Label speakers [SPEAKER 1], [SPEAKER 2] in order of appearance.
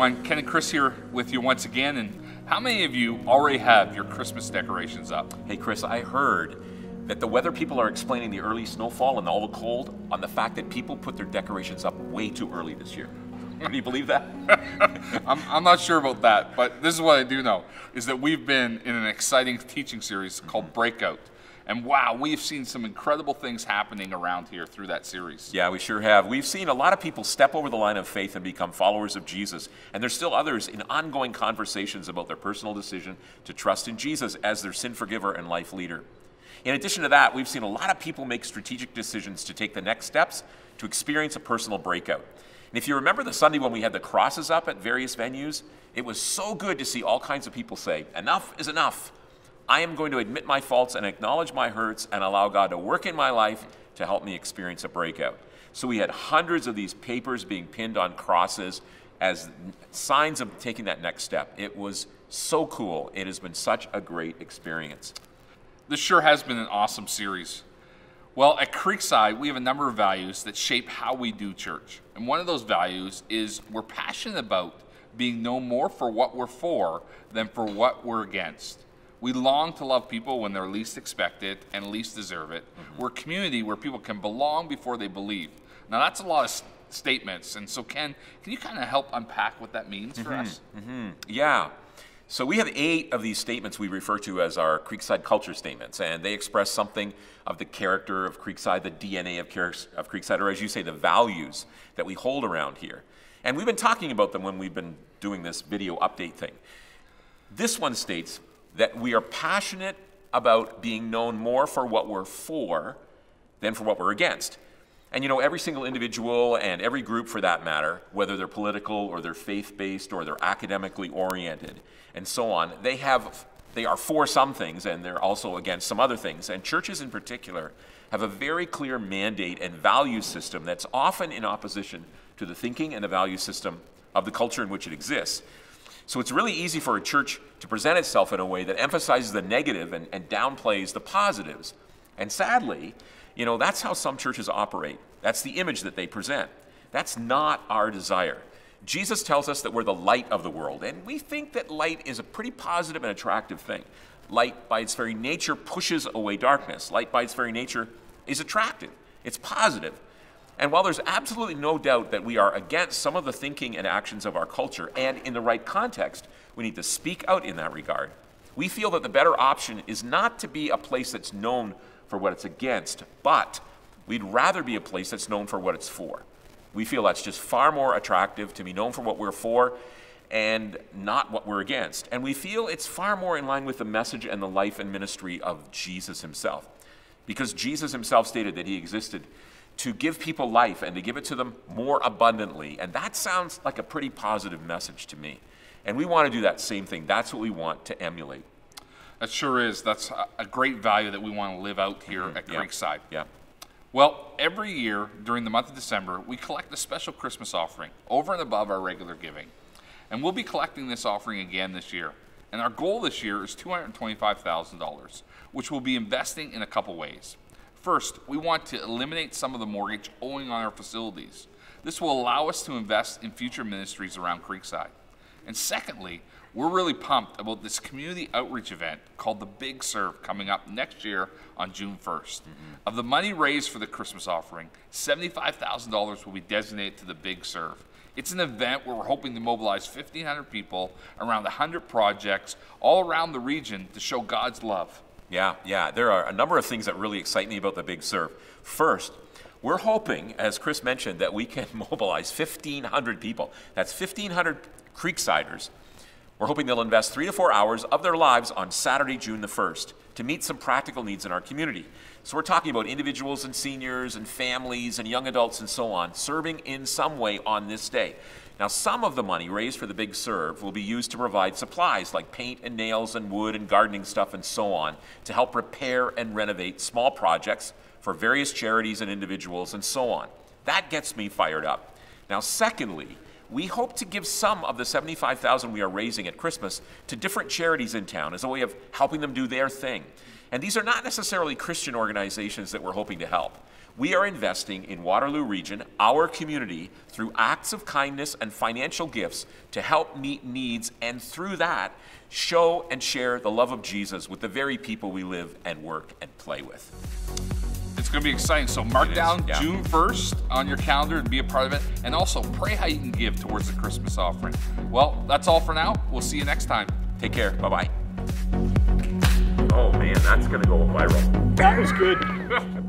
[SPEAKER 1] everyone, Ken and Chris here with you once again. And how many of you already have your Christmas decorations up?
[SPEAKER 2] Hey Chris, I heard that the weather people are explaining the early snowfall and all the cold on the fact that people put their decorations up way too early this year. Do you believe that?
[SPEAKER 1] I'm not sure about that, but this is what I do know, is that we've been in an exciting teaching series called Breakout. And wow, we've seen some incredible things happening around here through that series.
[SPEAKER 2] Yeah, we sure have. We've seen a lot of people step over the line of faith and become followers of Jesus. And there's still others in ongoing conversations about their personal decision to trust in Jesus as their sin forgiver and life leader. In addition to that, we've seen a lot of people make strategic decisions to take the next steps to experience a personal breakout. And if you remember the Sunday when we had the crosses up at various venues, it was so good to see all kinds of people say, enough is enough. I am going to admit my faults and acknowledge my hurts and allow God to work in my life to help me experience a breakout. So we had hundreds of these papers being pinned on crosses as signs of taking that next step. It was so cool. It has been such a great experience.
[SPEAKER 1] This sure has been an awesome series. Well, at Creekside, we have a number of values that shape how we do church. And one of those values is we're passionate about being known more for what we're for than for what we're against. We long to love people when they're least expected and least deserve it. We're a community where people can belong before they believe. Now that's a lot of statements, and so Ken, can you kind of help unpack what that means for us?
[SPEAKER 2] Yeah. So we have 8 of these statements we refer to as our Creekside culture statements, and they express something of the character of Creekside, the DNA of Creekside, or as you say, the values that we hold around here. And we've been talking about them when we've been doing this video update thing. This one states that we are passionate about being known more for what we're for than for what we're against. And you know, every single individual and every group for that matter, whether they're political or they're faith-based or they're academically oriented and so on, they are for some things and they're also against some other things. And churches in particular have a very clear mandate and value system that's often in opposition to the thinking and the value system of the culture in which it exists. So it's really easy for a church to present itself in a way that emphasizes the negative and downplays the positives. And sadly, you know, that's how some churches operate. That's the image that they present. That's not our desire. Jesus tells us that we're the light of the world, and we think that light is a pretty positive and attractive thing. Light, by its very nature, pushes away darkness. Light, by its very nature, is attractive. It's positive. And while there's absolutely no doubt that we are against some of the thinking and actions of our culture, and in the right context, we need to speak out in that regard, we feel that the better option is not to be a place that's known for what it's against, but we'd rather be a place that's known for what it's for. We feel that's just far more attractive to be known for what we're for and not what we're against. And we feel it's far more in line with the message and the life and ministry of Jesus himself. Because Jesus himself stated that he existed to give people life and to give it to them more abundantly. And that sounds like a pretty positive message to me. And we want to do that same thing. That's what we want to emulate.
[SPEAKER 1] That sure is. That's a great value that we want to live out here at Creekside.
[SPEAKER 2] Yeah.
[SPEAKER 1] Well, every year during the month of December, we collect a special Christmas offering over and above our regular giving. And we'll be collecting this offering again this year. And our goal this year is $225,000, which we'll be investing in a couple ways. First, we want to eliminate some of the mortgage owing on our facilities. This will allow us to invest in future ministries around Creekside. And secondly, we're really pumped about this community outreach event called the Big Serve coming up next year on June 1st. Of the money raised for the Christmas offering, $75,000 will be designated to the Big Serve. It's an event where we're hoping to mobilize 1,500 people around 100 projects all around the region to show God's love.
[SPEAKER 2] Yeah. There are a number of things that really excite me about the Big Serve. First, we're hoping, as Chris mentioned, that we can mobilize 1,500 people. That's 1,500 Creeksiders. We're hoping they'll invest 3 to 4 hours of their lives on Saturday, June the 1st, to meet some practical needs in our community. So we're talking about individuals and seniors and families and young adults and so on, serving in some way on this day. Now, some of the money raised for the Big Serve will be used to provide supplies like paint and nails and wood and gardening stuff and so on to help repair and renovate small projects for various charities and individuals and so on. That gets me fired up. Now, secondly, we hope to give some of the $75,000 we are raising at Christmas to different charities in town as a way of helping them do their thing. And these are not necessarily Christian organizations that we're hoping to help. We are investing in Waterloo Region, our community, through acts of kindness and financial gifts to help meet needs, and through that, show and share the love of Jesus with the very people we live and work and play with.
[SPEAKER 1] It's going to be exciting. So mark down
[SPEAKER 2] yeah.
[SPEAKER 1] June 1st on your calendar and be a part of it. And also pray how you can give towards the Christmas offering. Well, that's all for now. We'll see you next time.
[SPEAKER 2] Take care. Bye-bye. Oh, man, that's going to go viral.
[SPEAKER 3] That was good.